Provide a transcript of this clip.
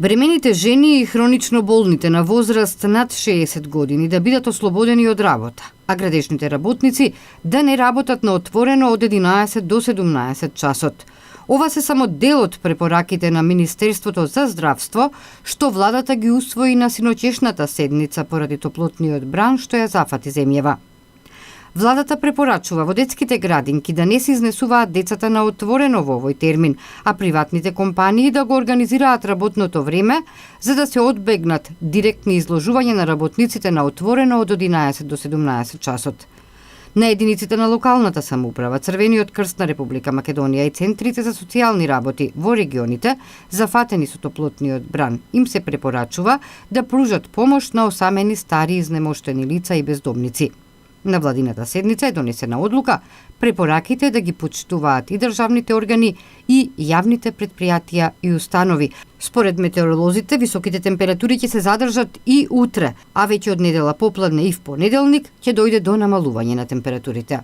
Бремените жени и хронично болните на возраст над 60 години да бидат ослободени од работа, а градешните работници да не работат на отворено од 11 до 17 часот. Ова се само дел од препораките на Министерството за здравство, што владата ги усвои на синоќешната седница поради топлотниот бран што ја зафати земјава. Владата препорачува во детските градинки да не се изнесуваат децата на отворено во овој термин, а приватните компании да го организираат работното време за да се одбегнат директни изложување на работниците на отворено од 11 до 17 часот. На единиците на локалната самоуправа, Црвениот крст на Република Македонија и центрите за социјални работи во регионите, зафатени со топлотниот бран, им се препорачува да пружат помош на осамени стари изнемоштени лица и бездомници. На владината седница е донесена одлука препораките да ги почитуваат и државните органи и јавните претпријатија и установи. Според метеоролозите, високите температури ќе се задржат и утре, а веќе од недела попладне и в понеделник ќе дојде до намалување на температурите.